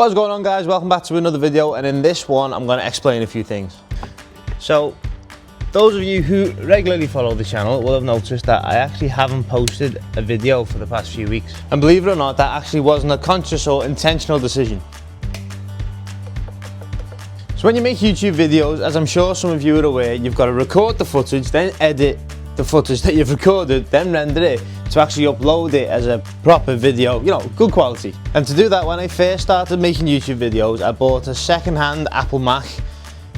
What's going on, guys? Welcome back to another video, and in this one I'm going to explain a few things. So those of you who regularly follow the channel will have noticed that I actually haven't posted a video for the past few weeks, and believe it or not, that actually wasn't a conscious or intentional decision. So when you make YouTube videos, as I'm sure some of you are aware, you've got to record the footage, then edit the footage that you've recorded, then render it to actually upload it as a proper video, you know, good quality. And to do that, when I first started making YouTube videos, I bought a second-hand Apple Mac,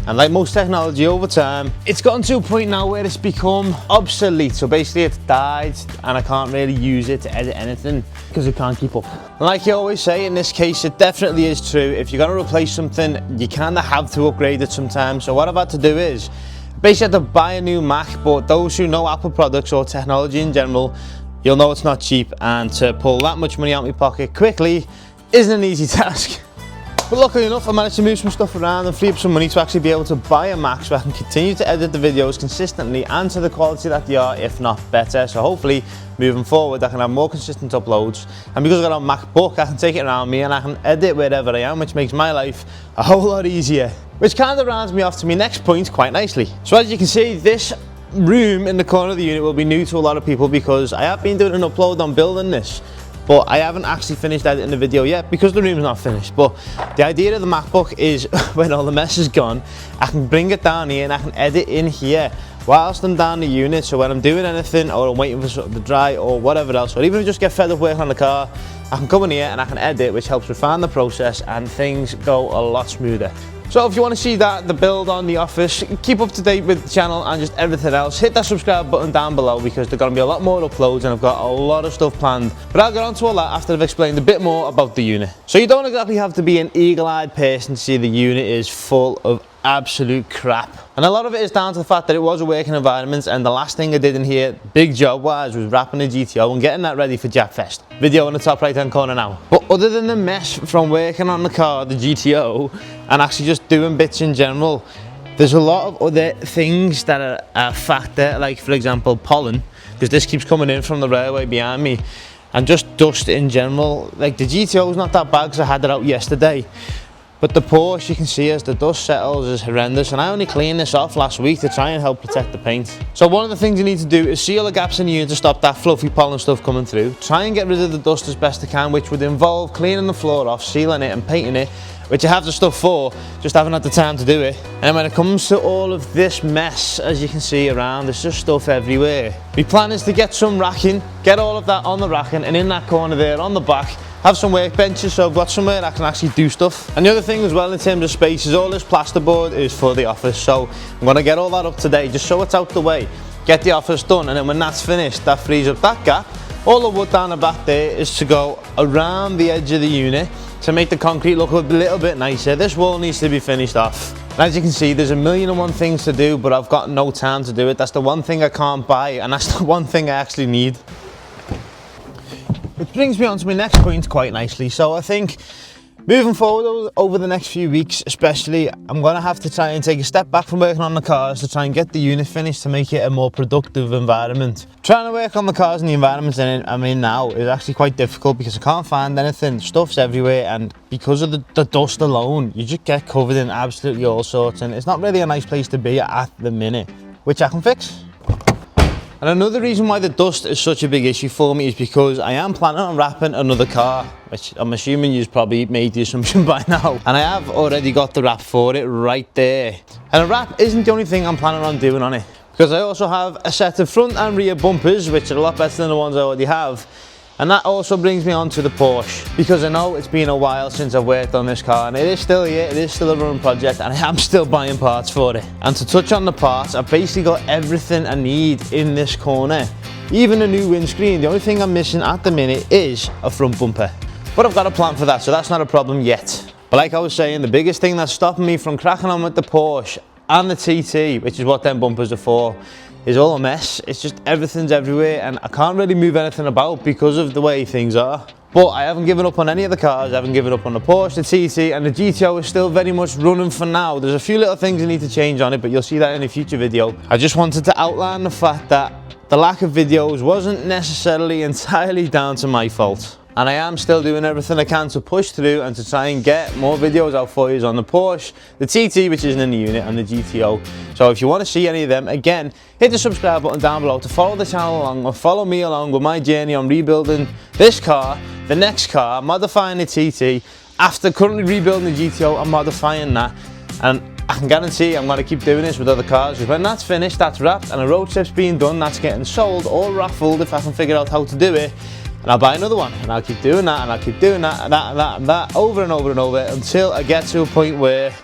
and like most technology over time, it's gotten to a point now where it's become obsolete. So basically it's died and I can't really use it to edit anything because it can't keep up. And like you always say, in this case it definitely is true. If you're going to replace something, you kind of have to upgrade it sometimes. So what I've had to do is basically I had to buy a new Mac, but those who know Apple products or technology in general, you'll know it's not cheap, and to pull that much money out of my pocket quickly isn't an easy task. But luckily enough, I managed to move some stuff around and free up some money to actually be able to buy a Mac so I can continue to edit the videos consistently and to the quality that they are, if not better. So hopefully, moving forward, I can have more consistent uploads. And because I've got a MacBook, I can take it around me and I can edit wherever I am, which makes my life a whole lot easier. Which kind of rounds me off to my next point quite nicely. So as you can see, this room in the corner of the unit will be new to a lot of people because I have been doing an upload on building this, but I haven't actually finished editing the video yet because the room's not finished. But the idea of the MacBook is when all the mess is gone, I can bring it down here and I can edit in here whilst I'm down the unit. So when I'm doing anything or I'm waiting for something to dry or whatever else, or even if I just get fed up working on the car, I can come in here and I can edit, which helps refine the process and things go a lot smoother. So if you want to see the build on the office, keep up to date with the channel and just everything else, hit that subscribe button down below because there's going to be a lot more uploads and I've got a lot of stuff planned. But I'll get on to all that after I've explained a bit more about the unit. So you don't exactly have to be an eagle-eyed person to see the unit is full of absolute crap. And a lot of it is down to the fact that it was a working environment, and the last thing I did in here, big job wise, was wrapping the GTO and getting that ready for Jackfest. Video in the top right hand corner now. But other than the mess from working on the car, the GTO, and actually just doing bits in general, there's a lot of other things that are a factor, like for example pollen, because this keeps coming in from the railway behind me, and just dust in general. Like the GTO is not that bad because I had it out yesterday, but the Porsche, you can see as the dust settles, is horrendous, and I only cleaned this off last week to try and help protect the paint. So one of the things you need to do is seal the gaps in the unit to stop that fluffy pollen stuff coming through. Try and get rid of the dust as best I can, which would involve cleaning the floor off, sealing it and painting it, which I have the stuff for, just haven't had the time to do it. And when it comes to all of this mess, as you can see around, there's just stuff everywhere. My plan is to get some racking, get all of that on the racking, and in that corner there on the back, have some workbenches so I've got somewhere I can actually do stuff. And the other thing as well in terms of space is all this plasterboard is for the office, so I'm going to get all that up today just so it's out the way, get the office done, and then when that's finished, that frees up that gap. All the wood down the back there is to go around the edge of the unit to make the concrete look a little bit nicer. This wall needs to be finished off. And as you can see, there's a million and one things to do, but I've got no time to do it. That's the one thing I can't buy, and that's the one thing I actually need. Which brings me on to my next point quite nicely. So I think moving forward over the next few weeks especially, I'm going to have to try and take a step back from working on the cars to try and get the unit finished to make it a more productive environment. Trying to work on the cars and the environment I'm in now is actually quite difficult because I can't find anything, stuff's everywhere, and because of the dust alone, you just get covered in absolutely all sorts, and it's not really a nice place to be at the minute, which I can fix. And another reason why the dust is such a big issue for me is because I am planning on wrapping another car, which I'm assuming you've probably made the assumption by now. And I have already got the wrap for it right there. And a wrap isn't the only thing I'm planning on doing on it, because I also have a set of front and rear bumpers, which are a lot better than the ones I already have. And that also brings me on to the Porsche, because I know it's been a while since I've worked on this car, and it is still here, it is still a running project, and I am still buying parts for it. And to touch on the parts, I've basically got everything I need in this corner. Even a new windscreen. The only thing I'm missing at the minute is a front bumper. But I've got a plan for that, so that's not a problem yet. But like I was saying, the biggest thing that's stopping me from cracking on with the Porsche and the TT, which is what them bumpers are for, is all a mess. It's just everything's everywhere and I can't really move anything about because of the way things are. But I haven't given up on any of the cars. I haven't given up on the Porsche, the TT, and the GTO is still very much running for now. There's a few little things I need to change on it, but you'll see that in a future video. I just wanted to outline the fact that the lack of videos wasn't necessarily entirely down to my fault. And I am still doing everything I can to push through and to try and get more videos out for you on the Porsche, the TT, which isn't in the unit, and the GTO. So if you want to see any of them, again, hit the subscribe button down below to follow the channel along, or follow me along with my journey on rebuilding this car, the next car, modifying the TT. After currently rebuilding the GTO, I'm modifying that. And I can guarantee I'm going to keep doing this with other cars, because when that's finished, that's wrapped, and a road trip's being done, that's getting sold or raffled if I can figure out how to do it. And I'll buy another one, and I'll keep doing that, and I'll keep doing that, and that, and that, and that, over and over and over, until I get to a point where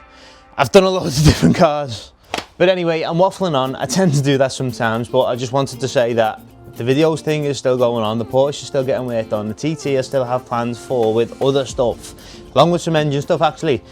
I've done a lot of different cars. But anyway, I'm waffling on. I tend to do that sometimes, but I just wanted to say that the videos thing is still going on, the Porsche is still getting worked on, the TT I still have plans for with other stuff, along with some engine stuff actually.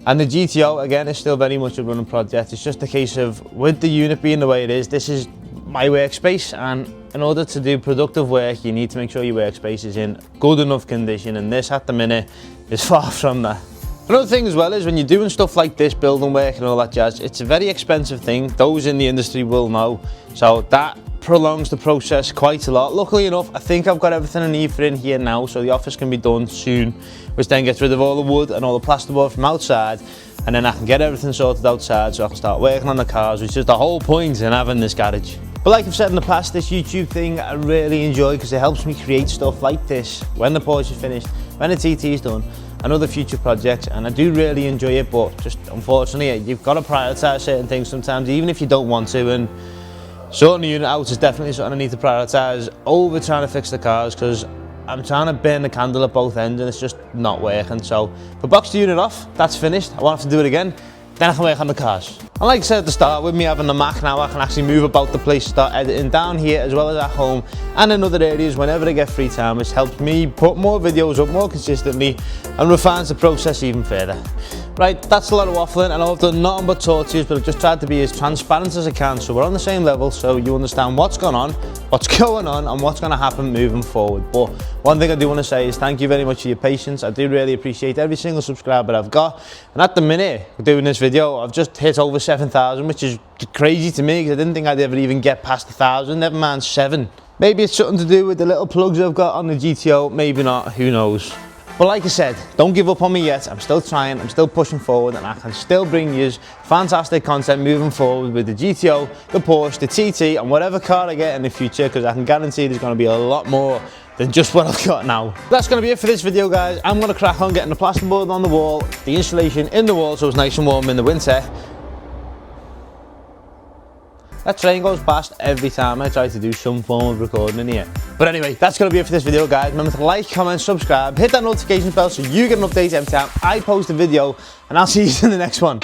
And the GTO, again, is still very much a running project. It's just a case of, with the unit being the way it is, this is my workspace, and in order to do productive work, you need to make sure your workspace is in good enough condition, and this at the minute is far from that. Another thing as well is, when you're doing stuff like this, building work and all that jazz, it's a very expensive thing. Those in the industry will know. So that prolongs the process quite a lot. Luckily enough, I think I've got everything I need for in here now, so the office can be done soon, which then gets rid of all the wood and all the plasterboard from outside, and then I can get everything sorted outside so I can start working on the cars, which is the whole point in having this garage. But like I've said in the past, this YouTube thing I really enjoy, because it helps me create stuff like this when the Porsche is finished, when the TT is done, and other future projects, and I do really enjoy it. But just unfortunately, you've got to prioritise certain things sometimes, even if you don't want to, and sorting the unit out is definitely something I need to prioritise over trying to fix the cars, because I'm trying to burn the candle at both ends and it's just not working. So if I box the unit off, that's finished, I won't have to do it again, then I can work on the cars. And like I said at the start, with me having the Mac now, I can actually move about the place, start editing down here as well as at home and in other areas whenever I get free time, which helps me put more videos up more consistently and refines the process even further. Right, that's a lot of waffling. I know I've done nothing but talk to you, but I've just tried to be as transparent as I can, so we're on the same level, so you understand what's going on, and what's going to happen moving forward. But one thing I do want to say is thank you very much for your patience. I do really appreciate every single subscriber I've got, and at the minute doing this video, I've just hit over 7,000, which is crazy to me, because I didn't think I'd ever even get past 1,000, never mind 7. Maybe it's something to do with the little plugs I've got on the GTO, maybe not, who knows. But like I said, don't give up on me yet. I'm still trying, I'm still pushing forward, and I can still bring you fantastic content moving forward with the GTO, the Porsche, the TT, and whatever car I get in the future, because I can guarantee there's going to be a lot more than just what I've got now. That's going to be it for this video, guys. I'm going to crack on getting the plasterboard on the wall, the insulation in the wall so it's nice and warm in the winter. That train goes past every time I try to do some form of recording in here. But anyway, that's going to be it for this video, guys. Remember to like, comment, subscribe, hit that notification bell so you get an update every time I post a video, and I'll see you in the next one.